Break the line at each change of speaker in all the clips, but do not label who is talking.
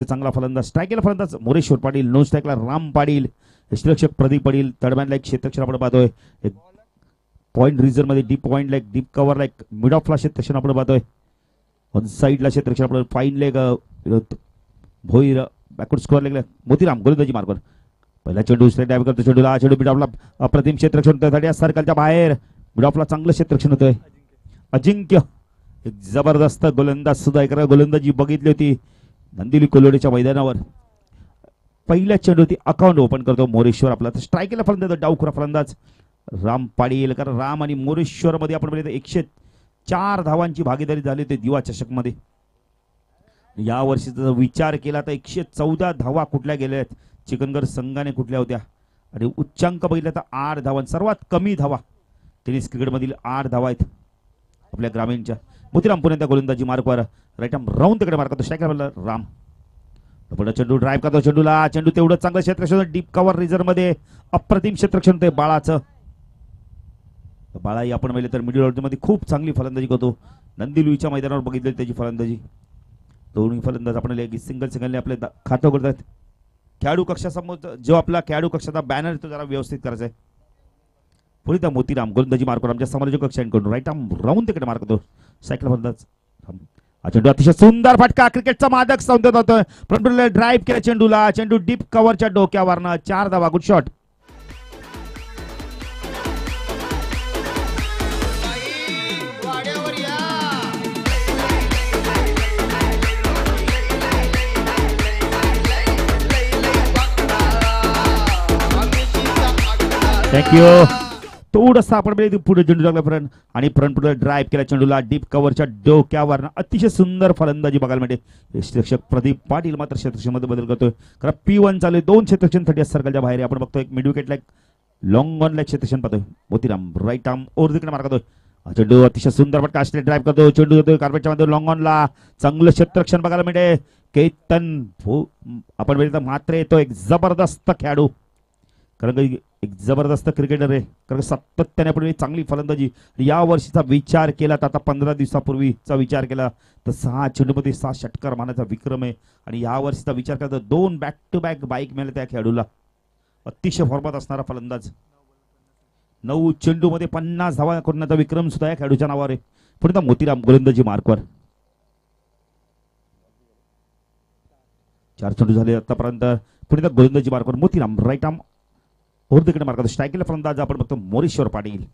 चांगला फलंदाज, स्ट्राईकला फलंदाज मोरेश्वर पाटील, नॉन स्ट्राईकला राम पाटील, यष्टिरक्षक प्रदीप पाटील, तडमॅनला एक क्षेत्रक्षण आपण पाहतोय, एक पॉइंट रिझर्व मध्ये deep point like deep cover like mid ऑफला क्षेत्रक्षण आपण पाहतोय, ऑन साईडला क्षेत्रक्षण आपण fine leg Bhoir backward square लेगला मोतीराम गोलंदाजी मार्कवर पहिला चेंडू स्ट्रेट डायव्ह करतो, चेंडूला चेंडू मिड ऑफला अप्रतिम क्षेत्रक्षण होतं, सर्कलच्या बाहेर मिड ऑफला चांगलं क्षेत्रक्षण होतंय, अजिंक्य एक जबरदस्त गोलंदाज सुद्धा एक गोलंदाजी बघितली होती नंदिनी कोलोडेच्या मैदानावर. पहिल्या चेंडूवरती अकाउंट ओपन करतो मोरेश्वर आपला, तर स्ट्राईकला फलंदाज डावखुरा फलंदाज राम पाटील, कारण राम आणि मोरेश्वर मध्ये आपण बघितलं 104 धावांची भागीदारी झाली होती दिवा चषक मध्ये. या वर्षीचा विचार केला तर 114 धावा कुठल्या गेल्या आहेत, चिकनगर संघाने कुठल्या होत्या, आणि उच्चांक बघितला तर 8 धावा, सर्वात कमी धावा टेनिस क्रिकेट मधील 8 धावा आहेत आपल्या ग्रामीणच्या. मोतीराम पुणे त्या गोलंदाजी मार्कवर राईट आर्म राऊंड तिकडे मार्क करतो, स्ट्राईकला राम पुढे चेंडू ड्राईव्ह करतो, चेंडूला चेंडू तेवढं चांगलं क्षेत्रक्षण डीप कव्हर रिझर्व मध्ये अप्रतिम क्षेत्रक्षण होते बाळाचं. बाळाही आपण पाहिलं तर मिडल ऑर्डर मध्ये खूप चांगली फलंदाजी करतो, नंदी लुईच्या मैदानावर बघितली त्याची फलंदाजी. दोन्ही फलंदाज आपण सिंगल सिंगलने आपले खातं करतात. खेळाडू कक्षासमोर जो आपला खेळाडू कक्षाचा बॅनर तो जरा व्यवस्थित करायचा आहे. पुढे त्या मोतीराम गोलंदाजी मार्कवर आमच्या समालोचक कक्षांकडून राईट आर्म राऊंड तिकडे मार्क करतो, सायकल फलंदाज. चेंडू अतिशय सुंदर फटका, क्रिकेटचा मादक सौंदर्य होतोय, परंतु ड्राईव्ह केला चेंडूला, चेंडू डीप कव्हरच्या डोक्यावरनं 4 धावा, गुड शॉट. थँक्यू. थोडंसं आपण पुढे चेंडू लागला फ्रंट आणि फ्रंट पुढे ड्राईव्ह केला चेंडूला डीप कव्हरच्या डोक्यावर, अतिशय सुंदर फलंदाजी बघायला मिळते. यष्टिरक्षक प्रदीप पाटील मात्र क्षेत्रक्षण मध्ये बदल करतोय, कारण P1 चालू आहे, 2 क्षेत्रक्षण 30 सर्कलच्या बाहेर. आपण बघतोय एक mid wicket like long on like क्षेत्रक्षण पाहतोय. मोतीराम राईट आर्म ओव्हर तिकडे मार करतोय, चेंडू अतिशय सुंदर फटका स्ट्रेट ड्राईव्ह करतो, चेंडू जातोय कार्पेटच्या मध्ये लॉंग ऑनला, चांगलं क्षेत्रक्षण बघायला मिळते. केतन आपण बघितलं मात्र येतो एक जबरदस्त खेळाडू, कारण एक जबरदस्त क्रिकेटर आहे, कारण सातत्याने आपण चांगली फलंदाजी. या वर्षीचा विचार केला तर आता 15 दिवसापूर्वीचा विचार केला तर 6 चेंडूमध्ये 7 षटकार मारण्याचा विक्रम आहे, आणि या वर्षीचा विचार केला तर 2 बॅक टू बॅक बाईक मिळाले त्या खेळाडूला. अतिशय फॉर्मात असणारा फलंदाज, 9 चेंडूमध्ये 50 धावा करण्याचा विक्रम सुद्धा या खेळाडूच्या नावावर आहे. पुढे मोतीराम गोलंदाजी मार्कवर 4 चेंडू झाले आतापर्यंत. पुढे गोलंदाजी मार्कवर मोतीराम राईट आर्म ओव्हर तिकडे मार्क करतो, स्ट्राईकला फलंदाज आपण बघतो मोरेश्वर पाटील.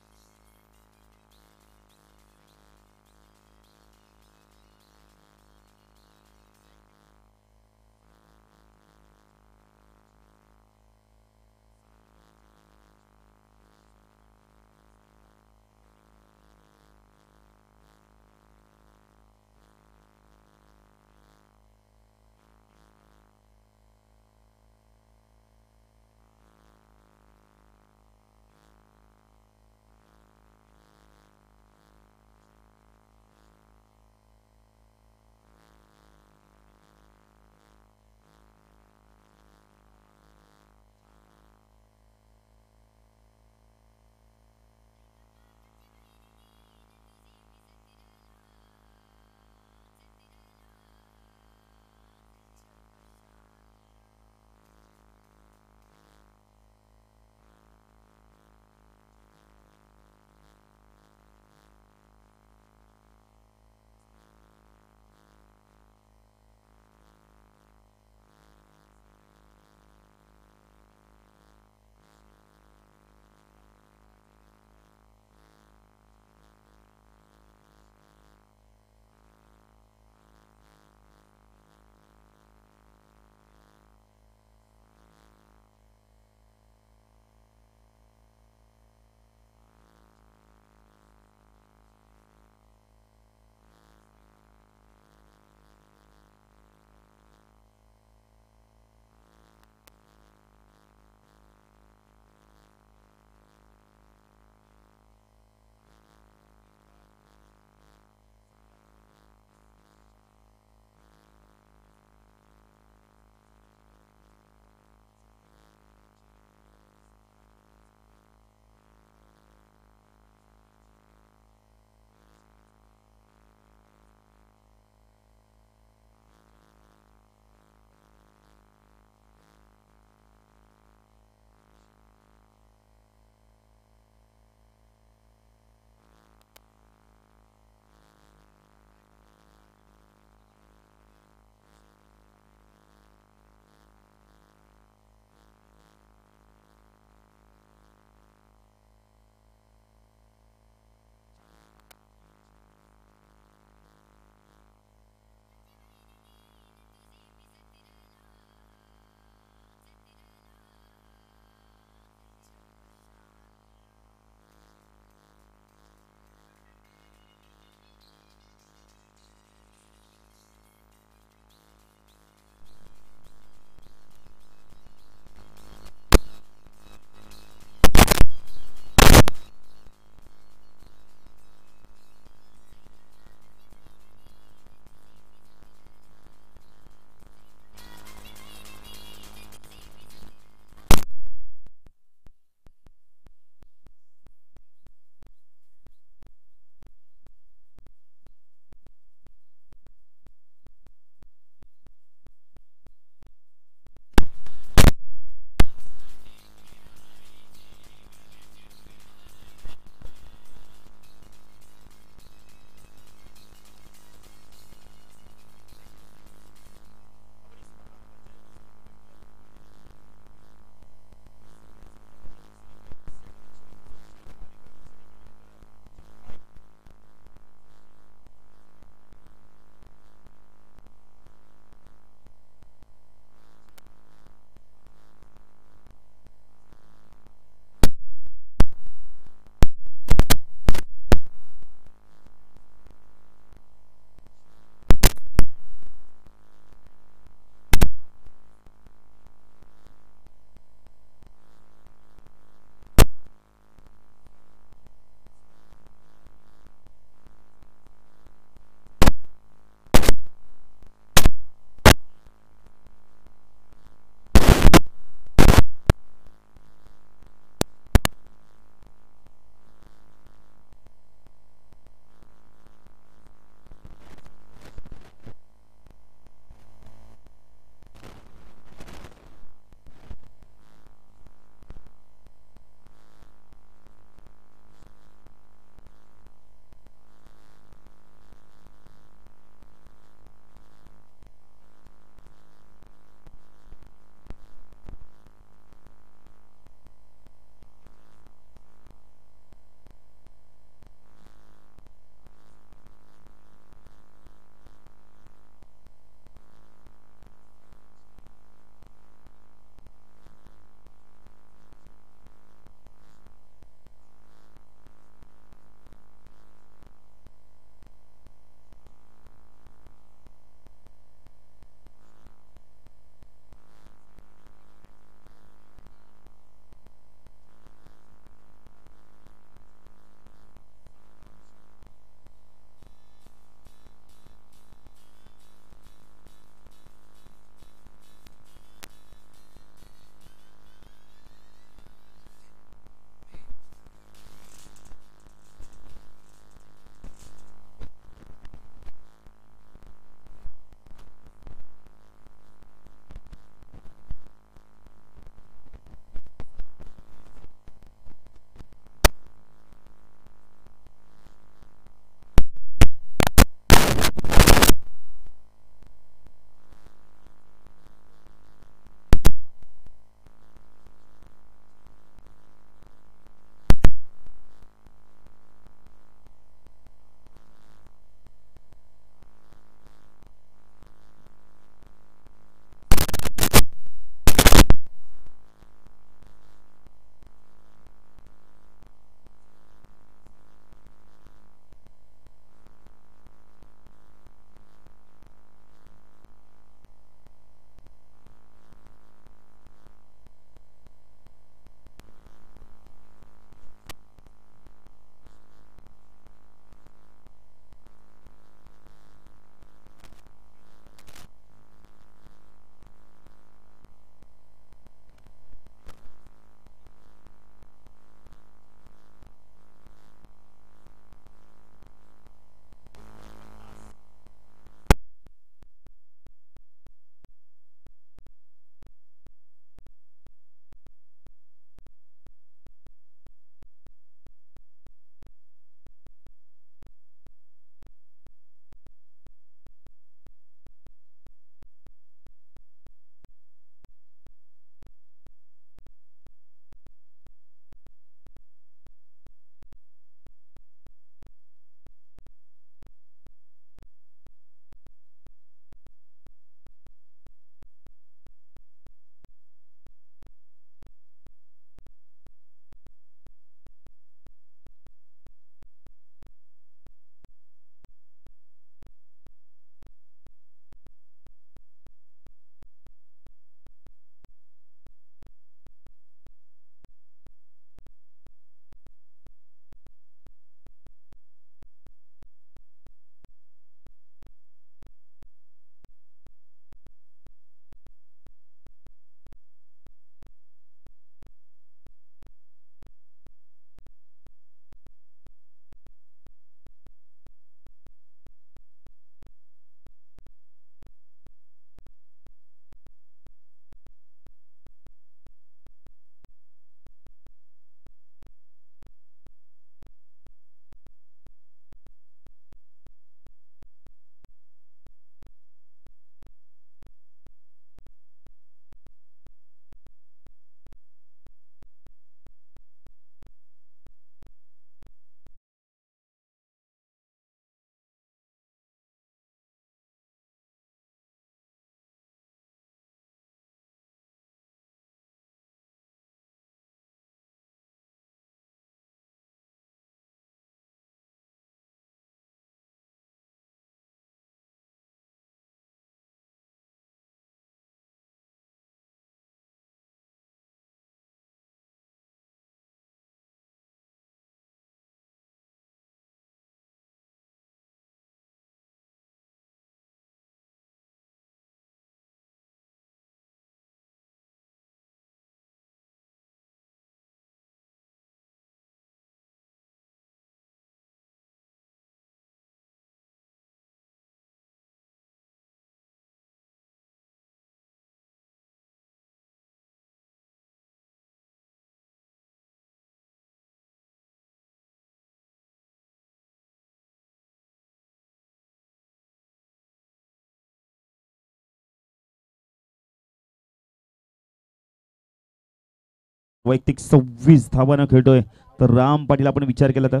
वैयक्तिक 26 धावानं खेळतोय, तर राम पाटील आपण विचार केला तर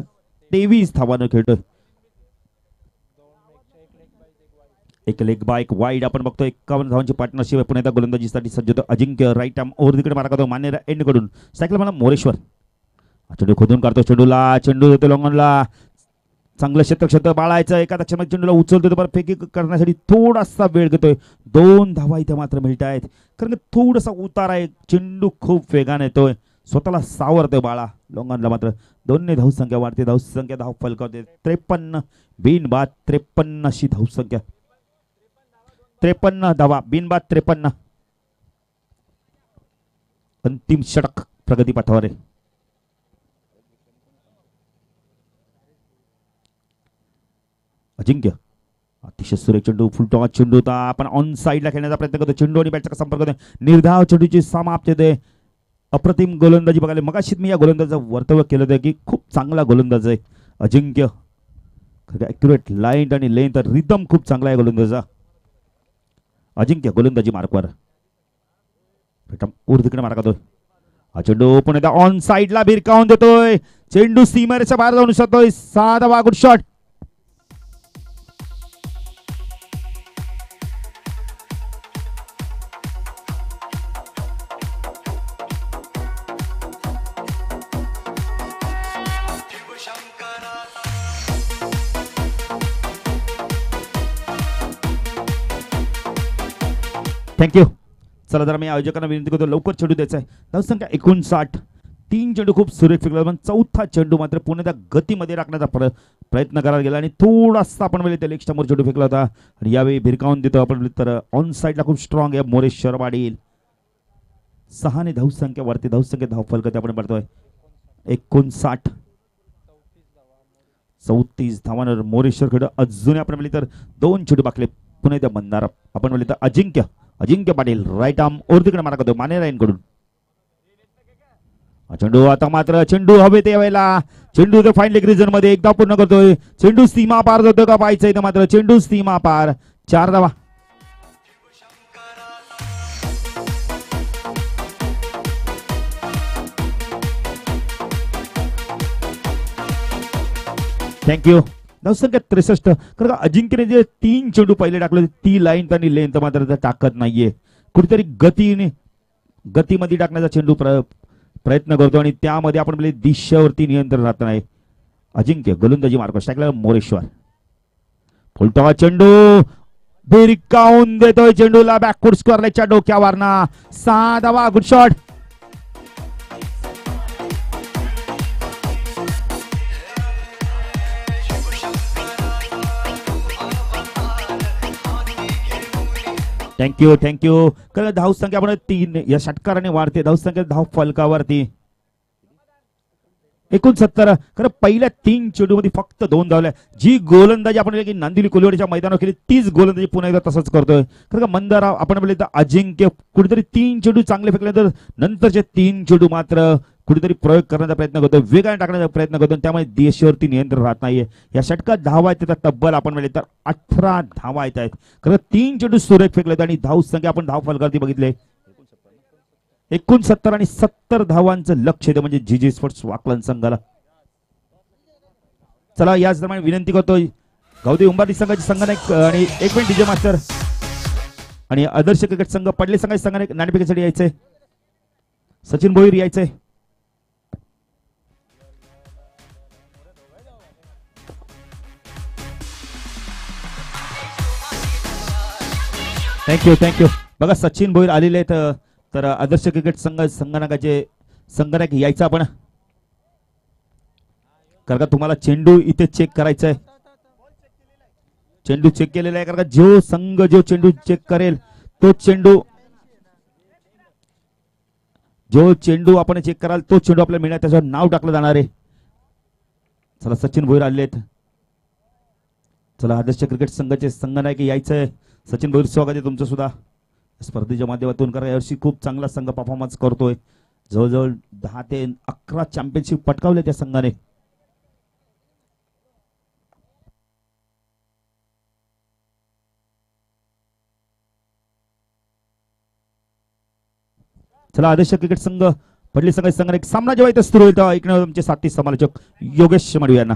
23 धावानं खेळतोय. एक लेग बाय एक वाईड आपण बघतो. 51 धावांची पार्टनरशिप आहे. पुन्हा एकदा गोलंदाजीसाठी सज्ज होतो अजिंक्य. राईट आर्म ओव्हर तिकडे मारा करतो मानेरा एंड कडून. सायकल मला मोरेश्वर चेंडू खोदून काढतो. चेंडूला चेंडू देतो लॉंगॉनला. चांगलं शतक बाळायचं. एका दक्षिण चेंडूला उचलतो तर फेकी करण्यासाठी थोडासा वेळ घेतोय. 2 धावा इथे मात्र मिळत आहेत, कारण थोडासा उतार आहे. चेंडू खूप वेगाने येतोय, स्वतःला सावरतोय बाळा. लोंगांना मात्र 2 धावसंख्या वाढते. धावसंख्या धाव फलकावते 53 बिनबाद 53 अशी धावसंख्या. 53 धावा बिनबाद 53. अंतिम षटक प्रगती पथावर आहे. अजिंक्य अतिशय सुरेख चेंडू. फुलटॉस चेंडू होता. आपण ऑन साईडला खेळण्याचा प्रयत्न करतो. चेंडू आणि बॅटचा संपर्क होतो. निर्धाव चेंडूची समाप्ती होते. अप्रतिम गोलंदाजी बघायला. मगाशीच मी या गोलंदाजाचं वर्तव्य केलं होतं की खूप चांगला गोलंदाज आहे अजिंक्य. ॲक्युरेट लाईन आणि लेंथ रिदम खूप चांगला आहे गोलंदाजा. अजिंक्य गोलंदाजी मार्कवर उर्धीकडे मार्ग करतोय. हा चेंडू पण एकदा ऑन साईडला भिरकावून देतोय. चेंडू सीमेरेच्या बाहेर जाऊन शकतोय. 6 धावा. Good shot. थँक्यू. चला जरा मी आयोजकांना विनंती करतो लवकर चेंडू द्यायचा आहे. धावसंख्या 59. 3 चेंडू खूप सुरेख फेकला, पण चौथा चेंडू मात्र पुणे त्या गतीमध्ये राखण्याचा प्रयत्न करायला गेला आणि थोडासा आपण वेळी त्याला एक्स्ट्रा मोर चेंडू फेकला होता आणि यावेळी भिरकावून देतो आपण. तर ऑन साईडला खूप स्ट्रॉंग आहे मोरेश्वर पाटील. 6 ने धावसंख्या वरती. धावसंख्या धाव फलकते आपण पडतोय 59. 34 धावांवर मोरेश्वर खेळ. अजून आपण म्हणले तर 2 चेंडू बाकले. पुणे त्या मंदार आपण म्हणले तर अजिंक्य पाटील. राईट आर्म ओव्हर तिकडे मारा करतो मानेरा कडून. चेंडू आता मात्र चेंडू हवे ते वेळेला. चेंडू फाईन लेग रिजन मध्ये एकदा पूर्ण करतोय. चेंडू सीमा पार जातो का पाहायचं इथं मात्र. चेंडू सीमा पार. 4 धावा. थँक्यू. धावसंख्या 63. कारण का अजिंक्यने जे 3 चेंडू पहिले टाकले ती लाईन आणि लेंथ मात्र टाकत नाहीये. कुठेतरी गतीमध्ये टाकण्याचा चेंडू प्रयत्न करतो आणि त्यामध्ये आपण म्हणजे दिशेवरती नियंत्रण राहत नाही. अजिंक्य गोलंदाजी मार्ग टाकला मोरेश्वर. फुलटॉस चेंडू भिरकावून देतोय. चेंडूला बॅकफूट स्क्वेअरच्या डोक्यावर ना. 6 धावा. Good shot. थँक्यू. कारण धावसंख्या आपण 3 या षटकाराने वाढते. धावसंख्या धाव फलकावरती 69. खरं पहिल्या 3 चेंडू मध्ये फक्त 2 धावल्या. जी गोलंदाजी आपण नांदिवली कोलिवाडीच्या मैदानावर केली तीच गोलंदाजी पुन्हा एकदा तसंच करतोय. खरं का मंदारा आपण म्हणले तर अजिंक्य कुठेतरी 3 चेंडू चांगले फेकले तर नंतरचे 3 चेंडू मात्र कुठेतरी प्रयोग करण्याचा प्रयत्न करतो. वेगाने टाकण्याचा प्रयत्न करतो. त्यामुळे देशावरती नियंत्रण राहत नाहीये. या षटकात धावा येतात तब्बल आपण म्हणले तर 18 धावा येत आहेत. खरं 3 चेंडू सुरेख फेकलेत आणि धावसंख्या आपण धाव फलकावरती बघितले 69 आणि 70 धावांचं लक्ष आहे म्हणजे जीजी स्पोर्ट्स वाकलन संघाला. चला याच दरम्यान विनंती करतोय गावदेवी उंबारली संघाचे संघनायक आणि 1 मिनिट डीजे मास्टर आणि आदर्श क्रिकेट संघ पडले संघाचे संघनायक नाणेफेकीसाठी यायचंय. सचिन भोईर यायचंय. थँक्यू. बघा सचिन भोईर आलेले आहेत. तर आदर्श क्रिकेट संघ संघनायक यायचा आपण. कारण का तुम्हाला चेंडू इथे चेक करायचा आहे. चेंडू चेक केलेला आहे. कारण का जो चेंडू चेक करेल तो चेंडू आपण चेक कराल तो चेंडू आपल्याला मिळणार. त्याच्यावर नाव टाकलं जाणार आहे. चला सचिन भोईर आले आहेत. चला आदर्श क्रिकेट संघाचे संघनायक यायचंय. सचिन भोईर स्वागत आहे तुमचं सुद्धा स्पर्धेच्या माध्यमातून. कारण यावर्षी खूप चांगला संघ परफॉर्मन्स करतोय. जवळजवळ 10 ते 11 चॅम्पियनशिप पटकावले त्या संघाने. चला आदर्श क्रिकेट संघ पडली संघाची संघ एक सामना जेव्हा इथे सुरू होईल तेव्हा इकडे तुमचे साथी समालोचक योगेश मडवी यांना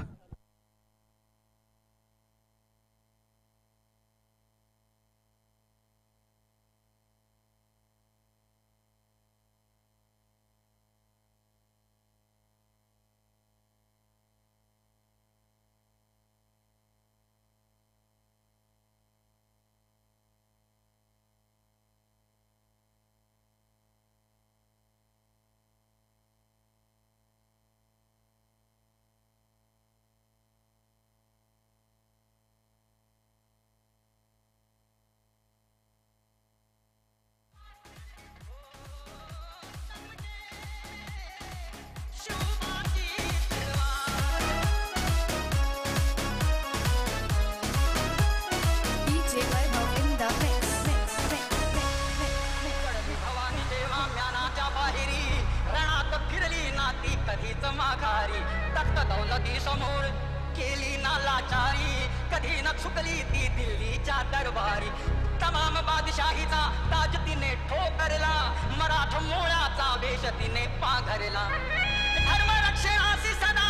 माघारी तख्त दौलती समोर केली ना लाचारी कधी न चुकली ती दिल्लीच्या दरबारी तमाम बादशाहीचा ताज तिने ठोकरला मराठ मोळाचा वेश तिने पांघरला धर्म रक्षणासी सदा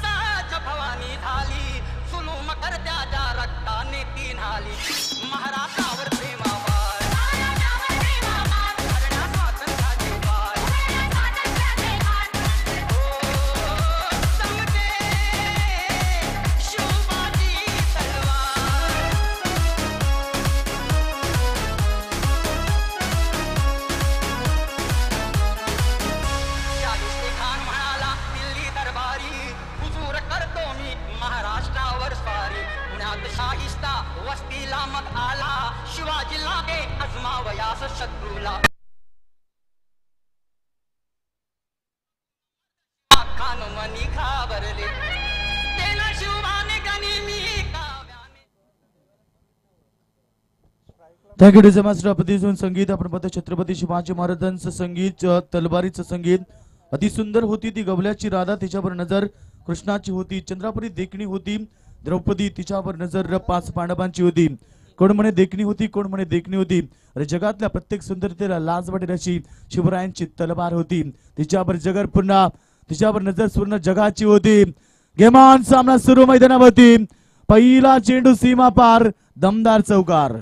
सहज भवानी झाली सुलूम करत्याच्या रक्ताने ती न्हाली महाराष्ट्रावर प्रेमावर वस्तीला मग आला शिवाजीला एक अजमावयास शत्रूला खानमनी घाबरले तेला शिवबाने गनिमी काव्याने.
थँक्यू डीजे मास्टर अतिशय संगीत आपण पाहतो छत्रपती शिवाजी महाराजांचं संगीत तलवारीचं संगीत अति सुंदर होती ती गवल्याची राधा तिच्यावर नजर कृष्णाची होती चंद्रापुरी देखणी होती द्रौपदी तिच्यावर नजर पाच पांडवांची होती कोण म्हणे देखणी होती कोण म्हणे देखणी होती अरे जगातल्या प्रत्येक सुंदरतेला लाज वाटेल अशी शिवरायांची तलवार होती तिच्यावर जगर पुन्हा तिच्यावर नजर पूर्ण जगाची होती गेमान सामना सुरू मैदानावरती पहिला चेंडू सीमा पार दमदार चौकार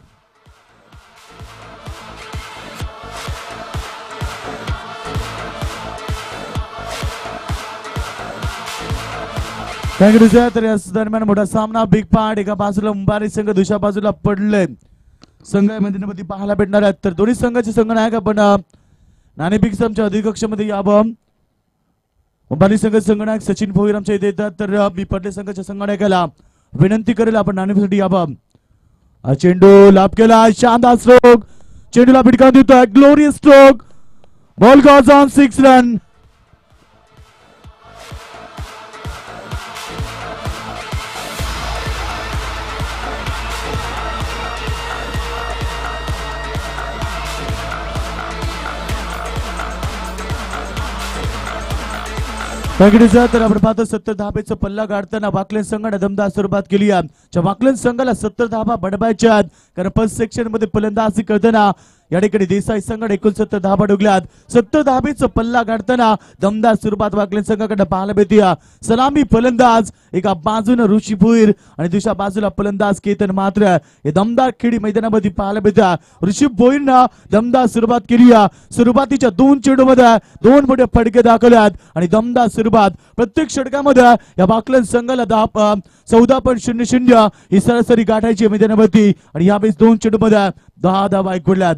थँक्यू तर या दरम्यान मोठा सामना बिग पार्ट एका बाजूला मुंबारी संघ दुसऱ्या बाजूला पडले संघ मैदानामध्ये पाहायला भेटणार आहेत तर दोन्ही संघाचे संघनायक आपण नाणेफेक आमच्या अधिकक्षमध्ये यावं मुंबारी संघ संघनायक सचिन भोईर आमच्या इथे येतात तर मी पडले संघाच्या संघनायकाला विनंती करेल आपण नाणेफेकीसाठी यावं चेंडू लाभ केला शानदार स्ट्रोक चेंडूला भिडकावून देतोय glorious stroke ball goes on 6 run तर आपण पाहतो 70 धाबेचा पल्ला गाडताना वाकलेन संघाने दमदार सुरुवात केली आहे वाकलेन संघाला 70 धाबा बडवायच्या कारण फर्स्ट सेक्शन मध्ये फलंदाजी करताना या ठिकाणी देसाई संघाने 69 धाबा डोगल्यात 70 धाबेचा पल्ला गाडताना दमदार सुरुवात वाकलेन संघाकडे पाहायला मिळते सलामी फलंदाज एका बाजूने ऋषी भोईर आणि दुसऱ्या बाजूला फलंदाज केतन मात्र हे दमदार खेळी मैदानामध्ये पाहायला मिळते ऋषी भोईरनं दमदार सुरुवात केली सुरुवातीच्या 2 चेंडूमध्ये 2 मोठे फटके दाखवल्यात आणि दमदार सुरुवात प्रत्येक षटकामध्ये या वाकलेन संघाला 14.00 ही सरासरी गाठायची मैदानावरती आणि यावेळेस 2 चेंडूमध्ये 10 धावा ऐकवल्यात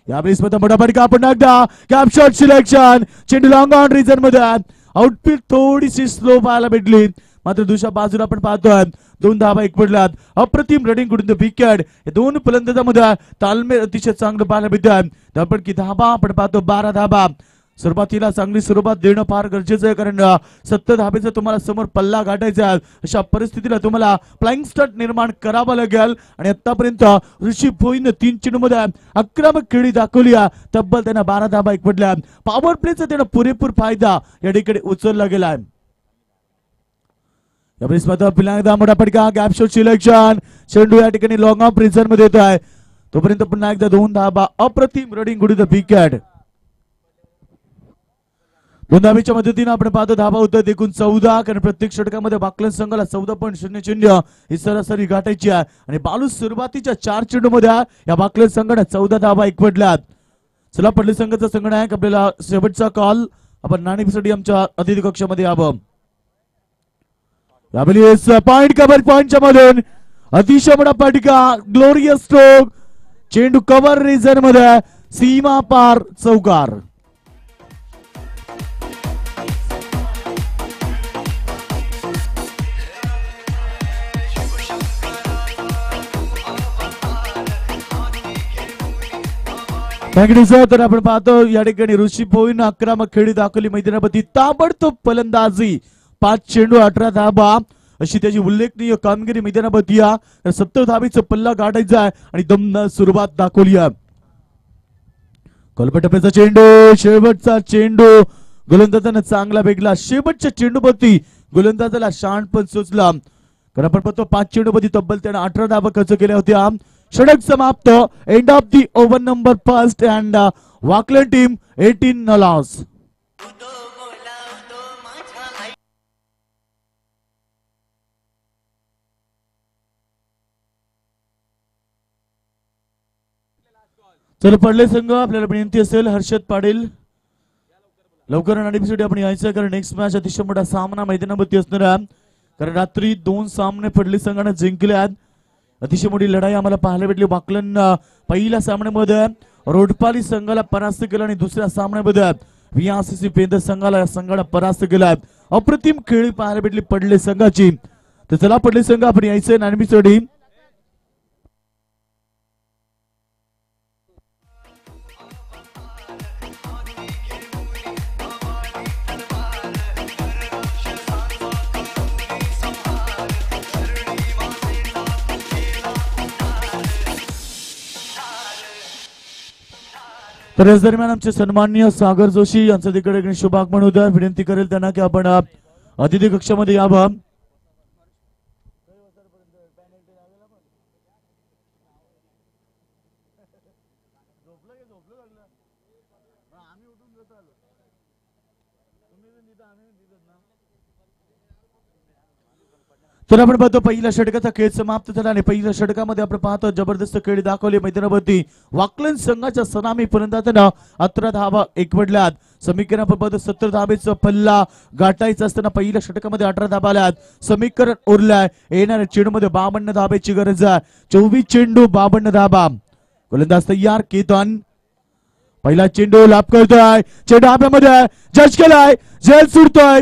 यावेळेस मोठा फटका आपण एकदा कॅप शॉट सिलेक्शन चेंडू लॉंग ऑन रिजन मध्ये आउटफील्ड थोडीशी स्लो पाहायला भेटली मात्र दुसऱ्या बाजूला आपण पाहतोय 2 धावा ऐकवल्यात अप्रतिम रनिंग कडून विकेट या 2 फलंदाजांमध्ये तालमेल अतिशय चांगलं पाहायला भेटतोय आपण की धाबा आपण पाहतो 12 धाबा सुरुवातीला चांगली सुरुवात देणं फार गरजेचं आहे कारण 70 धाबेचा तुम्हाला समोर पल्ला गाठायचा आहे अशा परिस्थितीला तुम्हाला फ्लाइंग स्टार्ट निर्माण करावा लागेल आणि आतापर्यंत ऋषी भोईरनं 3 चेंडूमध्ये आक्रमक खेळी दाखवली तब्बल त्यांना 12 धाबा ऐकवल्या पॉवर प्लेचा त्यांना पुरेपूर फायदा या ठिकाणी उचलला गेला आहे यावेळेस मोठा फटका गॅप शॉट सिलेक्शन चेंडू या ठिकाणी लॉंग ऑफ रिझन मध्ये येत आहे तोपर्यंत पुन्हा एकदा 2 धाबा अप्रतिम रनिंग गुड द विकेट दोन धाबेच्या मदतीने आपण पाहतो धाबा होतात एकूण 14 कारण प्रत्येक षटकामध्ये वाकलन संघाला 14.00 ही सरासरी गाठायची आहे आणि बालू सुरुवातीच्या 4 चेंडूमध्ये या वाकलन संघाने 14 धाबा एकवटल्यात. चला पडले संघाचा संघनायक आपल्याला शेवटचा कॉल आपण नाणेफेकसाठी आमच्या अतिथी कक्षामध्ये यावं. पॉइंट कव्हर पॉइंटच्या मधून अतिशय मोठा फटका ग्लोरियस स्ट्रोक चेंडू कव्हर रिझन मध्ये सीमा पार चौकार. तर आपण पाहतो या ठिकाणी ऋषी पोईन आक्रमक खेळी दाखवली मैदानावरती ताबडतोब फलंदाजी 5 चेंडू 18 धाबा अशी त्याची उल्लेखनीय कामगिरी मैदानावरती 70 धाबीचा पल्ला गाठायचा आहे आणि दमदार सुरुवात दाखवली आहे. कोलपटप्प्याचा चेंडू शेवटचा चेंडू गोलंदाजाने चांगला वेगला शेवटच्या चेंडूवरती गोलंदाजाला शाण पण सुचला कारण आपण पाहतो 5 चेंडूवरती तब्बल त्याने 18 धाबा खर्च केल्या होत्या. षटक समाप्त end of the over number first and वाकलन टीम 18 लॉस. चला पडले संघ आपल्याला विनंती असेल हर्षद पाटील लवकर नाणेफेकसाठी आपण यायचं कारण नेक्स्ट मॅच अतिशय मोठा सामना मैदानावरती असणार आहे कारण रात्री 2 सामने पडले संघाने जिंकले आहेत. अतिशय मोठी लढाई आम्हाला पाहायला भेटली. वाकलन पहिल्या सामन्यामध्ये रोडपाली संघाला परास्त केला आणि दुसऱ्या सामन्यामध्ये VRCC पेंदर संघाला परास्त केला. अप्रतिम खेळी पाहायला भेटली पडले संघाची. तर चला पडले संघ आपण यायचं नाणेफेकसाठी. तर याच दरम्यान आमचे सन्माननीय सागर जोशी यांचं तिकडे शुभागमन होत आहे. विनंती करेल त्यांना की आपण अतिथी कक्षामध्ये यावं. तर आपण पाहतो पहिल्या षटकाचा खेळ समाप्त झाला आणि पहिल्या षटकामध्ये आपण पाहतो जबरदस्त खेळी दाखवली मैदानावरती. वाकलन संघाच्या सलामी फलंदाजांना 18 धावा एकवटल्यात. समीकरण आपण पाहतो 70 धाबेचा पल्ला गाठायचा असताना पहिल्या षटकामध्ये 18 धाबा आल्यात. समीकरण उरलाय येणाऱ्या चेंडूमध्ये 52 धाबेची गरज आहे. 24 चेंडू 52 धाबा. गोलंदाज तयार केतन पहिला चेंडू लाभ करतोय चेंडू धाब्यामध्ये जज केलाय झेल सुटतोय.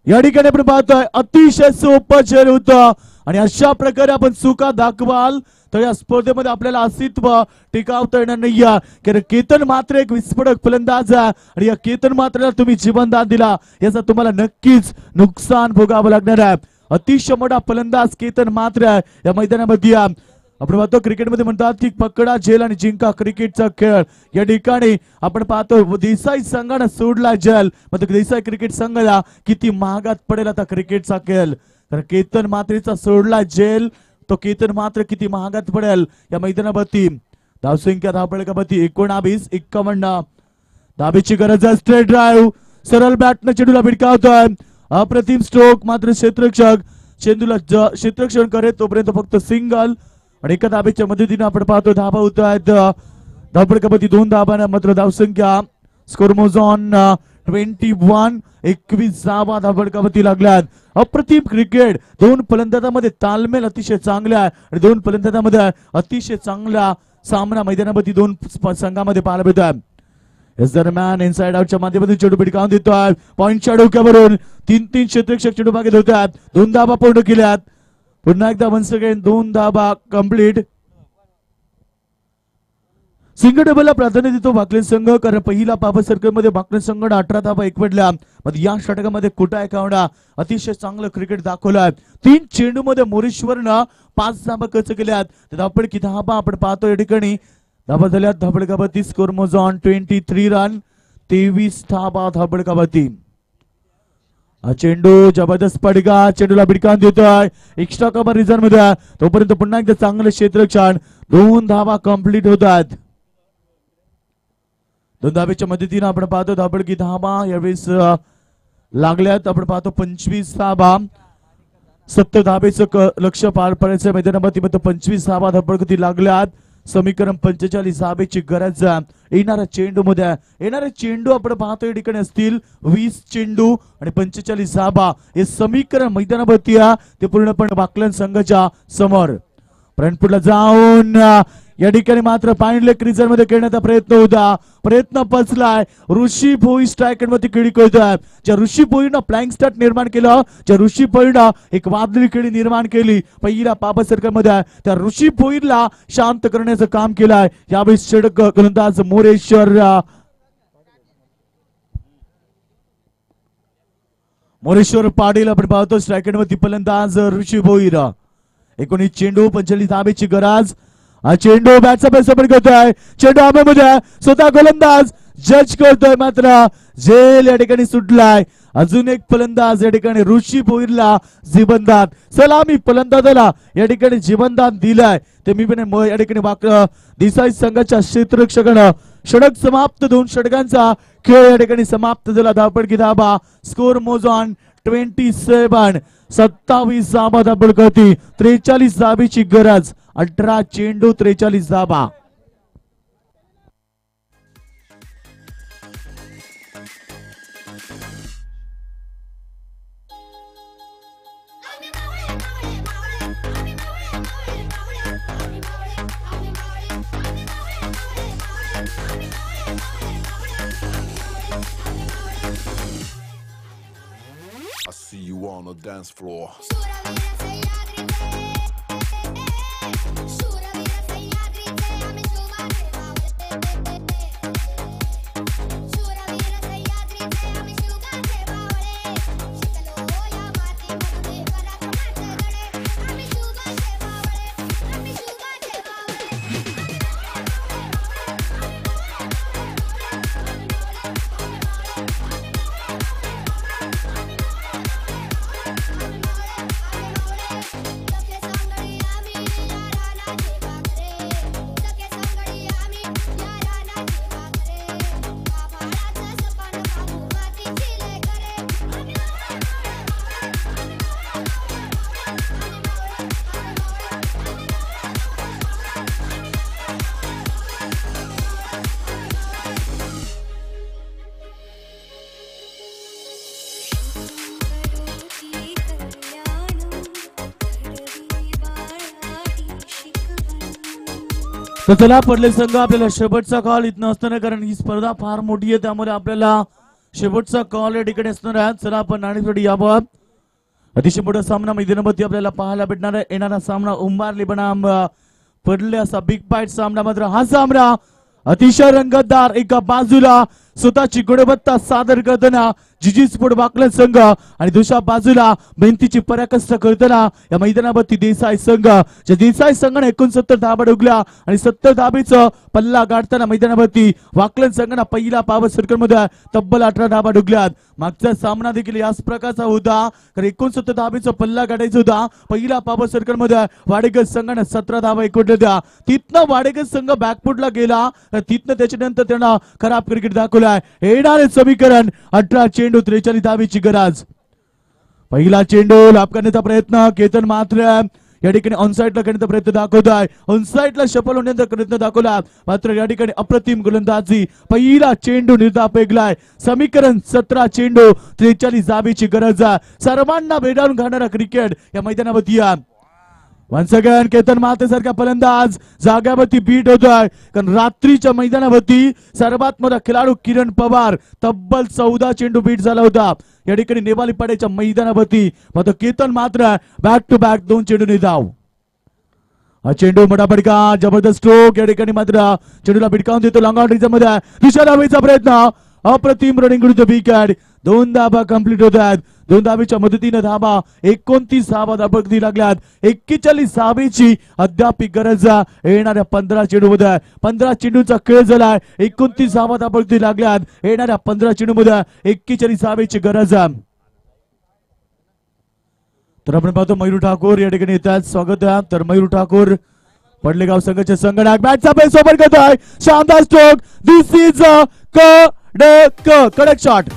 या ठिकाणी आपण पाहतोय अतिशय सोपं चेंडू होतं आणि अशा प्रकारे आपण चुका दाखवाल तर या स्पर्धेमध्ये आपल्याला अस्तित्व टिकावता येणार नाही. कारण केतन मात्र एक विस्फोटक फलंदाज आहे आणि या केतन मात्र तुम्ही जीवनदान दिला याचा तुम्हाला नक्कीच नुकसान भोगावं लागणार आहे. अतिशय मोठा फलंदाज केतन मात्र आहे या मैदानामध्ये. आपण पाहतो क्रिकेटमध्ये म्हणतात की पकडा झेल आणि जिंका क्रिकेटचा खेळ. या ठिकाणी आपण पाहतो देसाई संघाने सोडला झेल मग देसाई क्रिकेट संघाला किती महागात पडेल आता क्रिकेटचा खेळ. तर केतन मात्रेचा सोडला झेल तो केतन मात्र किती महागात पडेल या मैदानावरती. धावसंख्या धावपळकावरती 19-51 धाबेची गरज आहे. स्ट्रेट ड्राईव्ह सरळ बॅटने चेंडूला भिडकावतोय. अप्रतिम स्ट्रोक मात्र क्षेत्ररक्षक चेंडूला क्षेत्ररक्षण करेल तोपर्यंत फक्त सिंगल आणि एका धाबेच्या मदतीने आपण पाहतो धाबा होत आहेत. धावपळकावरती 2 धाबांना मात्र धावसंख्या स्कोर मोज ऑन 21 धाबा धावपळकावरती लागल्यात. अप्रतिम क्रिकेट 2 फलंदाजांमध्ये तालमेल अतिशय चांगला आहे आणि 2 फलंदाजांमध्ये अतिशय चांगला सामना मैदानावरती 2 संघामध्ये पाहायला मिळत आहे. याच दरम्यान इनसाइड आउटच्या माध्यमातून चेंडू भिडकावून देतोय. पॉइंटच्या डोक्यावरून 3 क्षेत्ररक्षक चेंडू मागे धरतात. 2 धाबा पूर्ण केल्यात. पुन्हा एकदा वन्स अगेन 2 धाबा कंप्लीट. सिंगल डबलला प्राधान्य देतो वाकलन संघ कारण पहिला पॉवर सर्कल मध्ये वाकलन संघाने 18 धाबा एकवटल्या. मग या षटकामध्ये कुटाय कावडा अतिशय चांगलं क्रिकेट दाखवलं. 3 चेंडू मध्ये मोरेश्वरनं 5 धाबा खर्च केल्यात. धावपळकी धाबा आपण पाहतो या ठिकाणी धाबा झाल्यात. धावपळकावरती स्कोर मोज ऑन 23 रन 23 धाबा धावपळकावरती. चेंडू जबरदस्त पडगा चेंडूला भिडकावून देतोय एक्स्ट्रा कव्हर रिझर्व मध्ये तोपर्यंत पुन्हा एकदा चांगलं क्षेत्ररक्षण 2 धाबा कंप्लीट होतात. दोन धाबेच्या मदतीने आपण पाहतो धाबडकी धाबा यावेळेस लागल्यात. आपण पाहतो 25 धाबा 70 धाबेचं लक्ष पार पडायचं मैदानामध्ये 25 धाबा धाबडकी लागल्यात. समीकरण 45 धाबेची गरज. येणारा चेंडू मध्ये येणारे चेंडू आपण पाहतो या ठिकाणी असतील 20 चेंडू आणि 45 धाबा. हे समीकरण मैदानावरती ते पूर्णपणे वाकलन संघाच्या समोर. फ्रंटफुटला जाऊन या ठिकाणी मात्र पाणी क्रिजर मध्ये खेळण्याचा प्रयत्न होता. प्रयत्न पचलाय. ऋषी भोई स्ट्रायक मध्ये खेळी करतोय. ज्या ऋषी भोईनं फ्लाइंग स्टार्ट निर्माण केलं, ज्या ऋषी भोईनं एक वादळी खेळी निर्माण केली पहिल्या पापा सर्कल मध्ये, त्या ऋषी भोईला शांत करण्याचं काम केलंय यावेळी षटक गोलंदाज मोरेश्वर पाटील. आपण पाहतो स्ट्रायक मध्ये फलंदाज ऋषी भोईर. 19 चेंडू 45 धाबेची गरज. हा चेंडू बॅटचा पैसा करतोय. चेंडू हवेमध्ये स्वतः गोलंदाज जज करतोय मात्र झेल या ठिकाणी सुटलाय. अजून एक फलंदाज या ठिकाणी ऋषी भोईरला जीवनदान. सलामी फलंदाजाला या ठिकाणी जीवनदान दिलाय. ते मी पण या ठिकाणी देसाई संघाच्या क्षेत्ररक्षकानं षटक समाप्त. 2 षटकांचा खेळ या ठिकाणी समाप्त झाला. धावपडकी धाबा स्कोर मोज ऑन 27. 27 धाबा धावपडकी 43 धाबेची गरज. 18 चेंडू 43 धाबा.
I see you on the dance floor.
तर चला पडले संघ आपल्याला शेवटचा कॉल इथं असताना, कारण ही स्पर्धा फार मोठी आहे त्यामुळे आपल्याला शेवटचा कॉल या ठिकाणी असणार आहे. चला आपण नाणेफेडी यावं. अतिशय मोठा सामना मैदानामध्ये आपल्याला पाहायला भेटणार आहे. येणारा सामना उंबारली बनाम पडले असा बिग फाईट सामना. मात्र हा सामना अतिशय रंगतदार. एका बाजूला स्वतःची गुणवत्ता सादर करताना जिजी स्पोर्ट वाकलन संघ आणि दुसऱ्या बाजूला मेहनतीची पराकाष्ठा करताना या मैदानावरती देसाई संघ. ज्या देसाई संघाने 69 धाबा डोगल्या आणि 70 धाबेचं पल्ला गाठताना मैदानावरती वाकलन संघाने पहिला पॉवर सर्कल मध्ये तब्बल 18 धाबा डोगल्यात. मागचा सामना देखील याच प्रकारचा होता, कारण 69 धाबेचा पल्ला गाठायचा होता. पहिला पॉवर सर्कल मध्ये वाडेकर संघाने 17 धाबा एकवटल्या. तिथनं वाडेकर संघ बॅकफुटला गेला. तिथनं त्याच्यानंतर त्यांना खराब क्रिकेट दाखवलाय. येणारे समीकरण 18 चेंडू 43 धाबेची गरज. पहिला चेंडू लाभ करण्याचा प्रयत्न. केतन मात्र या ठिकाणी ऑनसाइडला करण्याचा प्रयत्न दाखवताय. ऑनसाइडला सफल होण्याचा प्रयत्न दाखवला, मात्र या ठिकाणी अप्रतिम गोलंदाजी. पहिला चेंडू निर्धाव फेकलाय. समीकरण 17 चेंडू 43 धाबेची गरज. सर्वांना भेटाळून घालणारा क्रिकेट या मैदानावरती. वन्स अगेन केतन माते सारखा फलंदाज जाग्यावरती बीट होतोय, कारण रात्रीच्या मैदानावरती सर्वात मोठा खेळाडू किरण पवार तब्बल 14 चेंडू बीट झाला होता या ठिकाणी नेवाली पाड्याच्या मैदानावरती. मात्र केतन मात्र बॅक टू बॅक 2 चेंडू निर्धाव. हा चेंडू मोठा फटका, जबरदस्त स्ट्रोक. या ठिकाणी मात्र चेंडूला भिडकावून देतो लॉंग आउट मध्ये. दुसऱ्या धावेचा प्रयत्न. अप्रतिम रनिंग विरुद्ध विकेट. 2 धाबा कंप्लीट होत आहेत. 2 धाबेच्या मदतीने धाबा 29 धाबा धाबकती लागल्यात. 41 धाबेची अद्याप गरज. येणाऱ्या 15 चेंडू मध्ये 15 चेंडूचा खेळ झालाय. 29 धाबा धाबकती लागल्यात. येणाऱ्या 15 चेंडू मध्ये 41 धाबेची गरज. तर आपण पाहतो मयूर ठाकूर या ठिकाणी येतात. स्वागत आहे. तर मयूर ठाकूर पडलेगाव संघाचे संगणक बॅटचा बेस ओपन करतोय. शानदार स्ट्रोक. दिस इज कडक शॉट.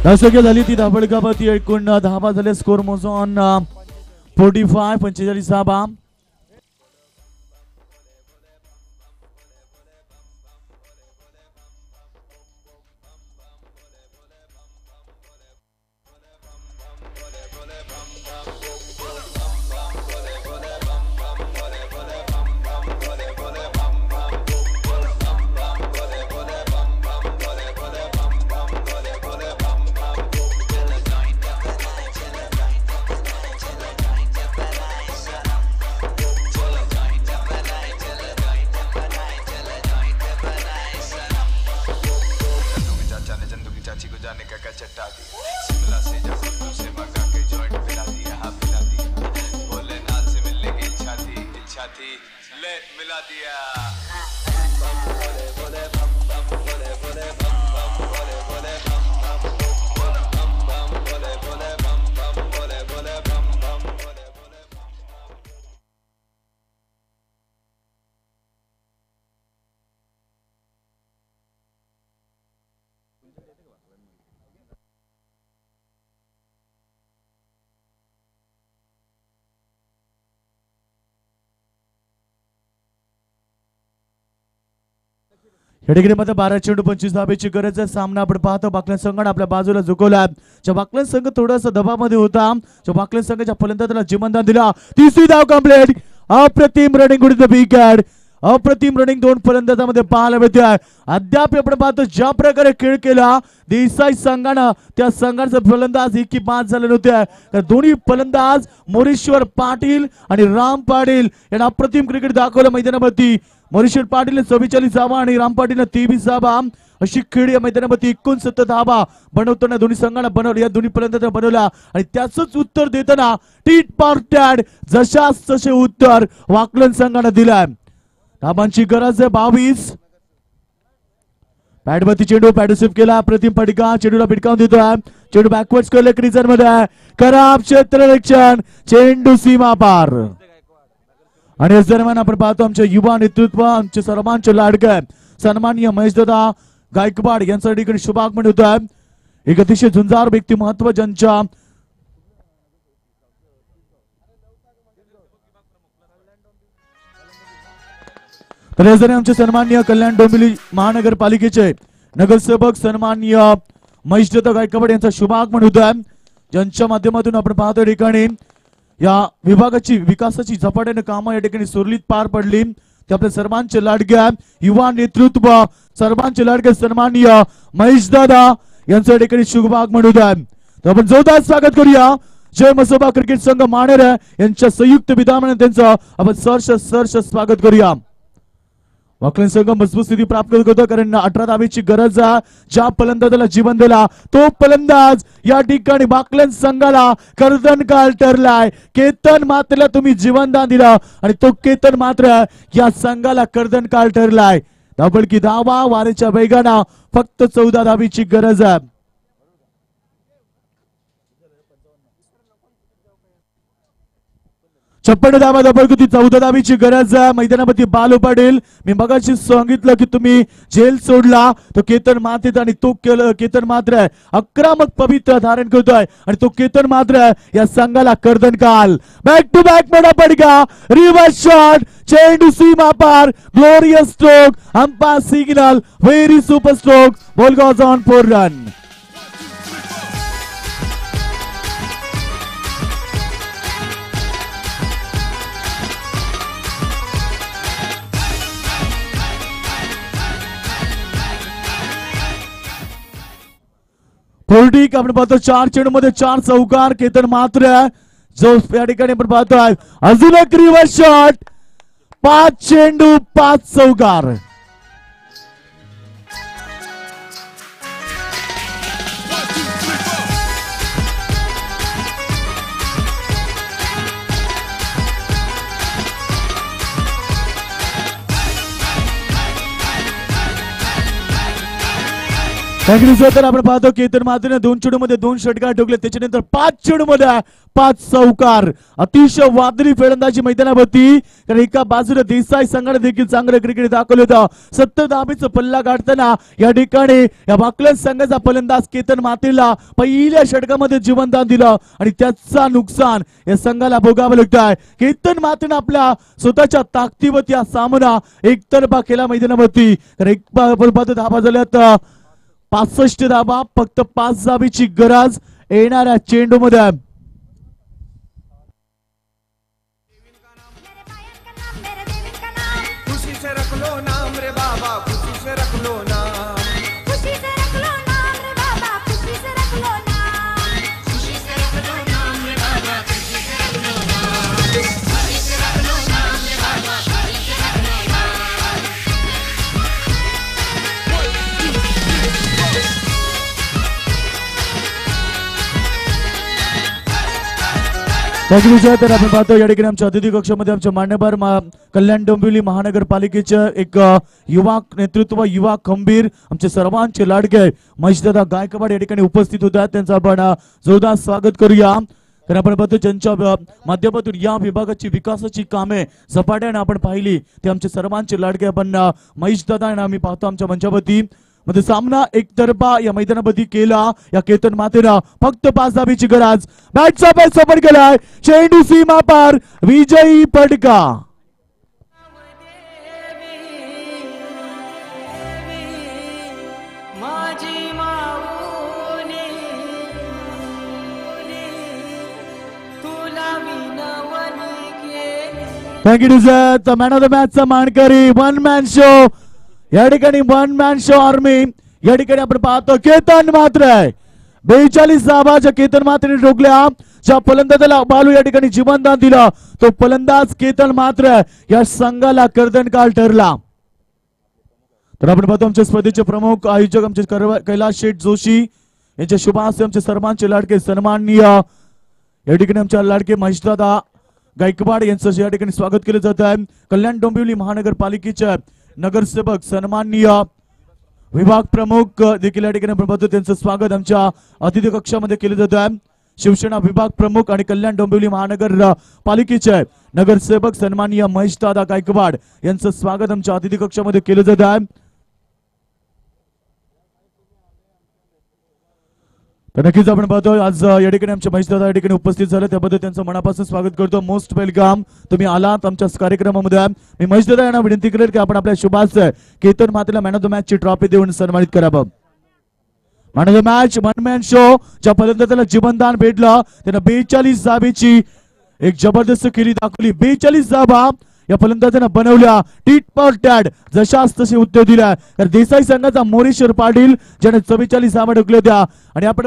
धावसंख्या झाली ती धाबडकापती एकूण धावा झाले. स्कोर मोजून 45 धावा. या ठिकाणी मात्र 12 चेंडू 25 धावेची गरज आहे. सामना आपण पाहतो बाकलन संघाने आपल्या बाजूला झुकवला. बाकलन संघ थोडासा दबावामध्ये होता. बाकलन संघाच्या फलंदाजाला जिमनदान दिला. तिसरी धाव कंप्लीट. अप्रतिम रनिंग उडीद विकेट. अप्रतिम रनिंग दोन फलंदाजांमध्ये पाहायला मिळते. अद्याप आपण पाहतो ज्या प्रकारे खेळ केला देसाई संघानं त्या संघाचे फलंदाज एकी बाद झाले नव्हते. दोन्ही फलंदाज मोरेश्वर पाटील आणि राम पाटील यांना अप्रतिम क्रिकेट दाखवलं मैदानावरती. मोरेश्वर पाटील 44 धावा आणि राम पाटील 23 धावा अशी खेळ या मैदानावरती 69 धावा बनवताना दोन्ही संघांना बनवलं. या दोन्ही फलंदाजांना बनवला आणि त्याचंच उत्तर देताना टीट फॉर टॅट जशास तसे उत्तर वाकलन संघाने दिलाय. धाबांची गरज आहे 22. पॅडवरती चेंडू पॅडू केला. प्रतिम पडिका चेंडूला भिडकावून देतोय. चेंडू बॅकवर्ड केलं क्रिजर मध्ये. खराब क्षेत्ररक्षण. चेंडू सीमा पार. आणि याच दरम्यान आपण पाहतो आमचे युवा नेतृत्व आमचे सर्वांचे लाडके सन्माननीय महेशदादा गायकवाड यांच्या ठिकाणी शुभागमन होत आहे. एक अतिशय झुंजार व्यक्तिमत्व ज्यांच्या तर या जरी आमचे सन्माननीय कल्याण डोंबिवली महानगरपालिकेचे नगरसेवक सन्माननीय महेशदत्त गायकवाड यांचा शुभागमन होत आहे, ज्यांच्या माध्यमातून आपण पाहतो या ठिकाणी या विभागाची विकासाची झपाट्याने कामं या ठिकाणी सुरळीत पार पडली। ते आपल्या सर्वांचे लाडके युवा नेतृत्व सर्वांचे लाडके सन्माननीय महेशदादा यांचं या ठिकाणी शुभागमन होत आहे। तर आपण जोरदार स्वागत करूया जय मसोबा क्रिकेट संघ मानेर यांच्या संयुक्त विधानाने त्यांचं आपण सहर्ष स्वागत करूया। वाकलन संघ मजबूत स्थिती प्राप्त करतो, कारण 18 धावेची गरज आहे। ज्या फलंदाजाला जीवन दिला तो फलंदाज या ठिकाणी वाकलन संघाला कर्दनकाळ ठरलाय। केतन मात्रला तुम्ही जीवनदान दिलं आणि तो केतन मात्र या संघाला कर्दनकाळ ठरलाय। धावपळकी धावा वारेच्या वेगानं फक्त 14 धावेची गरज आहे। 56 धावा धावपळकी 14 धावेची गरज आहे। मैदानामध्ये बाल पाटील मी मगाशी सांगितलं की तुम्ही जेल सोडला तो केतन मात्र आणि तो केतन मात्र आक्रमक पवित्र धारण करतोय आणि तो केतन मात्र या संघाला कर्दनकाल। बॅक टू बॅक मोठा पडका रिव्हर्स शॉट चेंडू सीमा पार glorious stroke umpire signal very super stroke ball goes on four run. पोल्टिक आपण पाहतो 4 चेंडूमध्ये 4 चौकार केतन मात्र जो या ठिकाणी आपण पाहतोय अजून एक रिव्हर्स शॉट 5 चेंडू 5 चौकार। तर आपण पाहतो केतन मात्र 2 चेंडूमध्ये 2 षटकार ठोकले, त्याच्यानंतर 5 चेंडूमध्ये 5 चौकार। अतिशय वादळी फलंदाजी मैदानावरती, कारण एका बाजूला देसाई संघाने देखील चांगलं क्रिकेट दाखवलं होतं। 70 धावेचा पल्ला गाठताना या ठिकाणी या वाकलन संघाचा फलंदाज केतन मात्रेला पहिल्या षटकामध्ये जीवनदान दिलं आणि त्याचा नुकसान या संघाला भोगावं लागतंय। केतन मात्रेने आपल्या स्वतःच्या ताकदीवरती हा सामना एकतर्फा केला मैदानावरती, तर एक धावा झाल्यात 65 धावा, फक्त 5 धावेची गरज येणाऱ्या चेंडू मध्ये।
खुशी से रख लो नाम रे बाबा, खुशी से रख लो नाम,
खुशी से रख लो नाम रे बाबा, खुशी से रख लो नाम, खुशी से रख लो नाम रे बाबा, खुशी से रख लो नाम, खुशी से रख लो नाम रे बाबा, खुशी से रख लो नाम।
तर आपण पाहतो या ठिकाणी आमच्या अतिथी कक्षामध्ये आमच्या मान्यवर कल्याण डोंबिवली महानगरपालिकेचे एक युवा नेतृत्व युवा खंबीर आमचे सर्वांचे लाडके महेशदादा गायकवाड या ठिकाणी उपस्थित होत आहेत, त्यांचं आपण जोरदार स्वागत करूया। कारण आपण पाहतो त्यांच्या माध्यमातून या विभागाची विकासाची कामे झपाट्याने आपण पाहिली, ते आमचे सर्वांचे लाडके आपण महेशदादा यांना आम्ही पाहतो आमच्या मंचावरती। मध्ये सामना एकतर्फा या मैदानामध्ये केला या केतन मातेला फक्त 5 धावेची गरज। बॅटचा बॅट सफर केलाय चेंडू सीमा पार विजयी पडका।
माझी माऊली तुला विनवणी केली।
Thank you sir. Man of the मॅचचा मानकरी वन मॅन शो या ठिकाणी वन मॅन शो आर्मी या ठिकाणी आपण पाहतो केतन मात्र 42 धावाच्या केतन मात्र ठोकल्या। ज्या फलंदाजाला बालू या ठिकाणी जीवनदान दिलं तो फलंदाज केतन मात्र या संघाला कर्दनकाळ ठरला। तर आपण पाहतो आमच्या स्पर्धेचे प्रमुख आयोजक आमचे कैलास शेठ जोशी यांच्या शुभ हस्ते आमचे सर्वांचे लाडके सन्माननीय या ठिकाणी आमच्या लाडके महेशदादा गायकवाड यांचं या ठिकाणी स्वागत केलं जात आहे। कल्याण डोंबिवली महानगरपालिकेचे नगरसेवक सन्माननीय विभाग प्रमुख देखील या ठिकाणी आपण पाहतो त्यांचं स्वागत आमच्या अतिथी कक्षामध्ये केलं जात आहे। शिवसेना विभाग प्रमुख आणि कल्याण डोंबिवली महानगर पालिकेचे नगरसेवक सन्माननीय महेशदादा गायकवाड यांचं स्वागत आमच्या अतिथी कक्षामध्ये केलं जात आहे। तर नक्कीच आपण पाहतोय आज या ठिकाणी आमचे महेश दादा या ठिकाणी उपस्थित झाले, त्याबद्दल त्यांचं मनापासून स्वागत करतो. मोस्ट वेलकम, तुम्ही आलात आमच्या कार्यक्रमामध्ये. मी महेश दादा यांना विनंती करेल की आपण आपल्या शुभास केतन मातेला मॅन ऑफ द मॅच ची ट्रॉफी देऊन सन्मानित करावं. Man of the match one man show ज्या फलंदाजाला जीवनदान भेटलं त्यानं 42 धाबेची एक जबरदस्त खेळी दाखवली. 42 धाबा या फलंदाजांना बनवल्या टीट फॉर टॅट, जशाच तसे उत्तर दिल्या. तर देसाई संघाचा मोरेश्वर पाटील ज्याने 44 धाबा ठोकल्या होत्या आणि आपण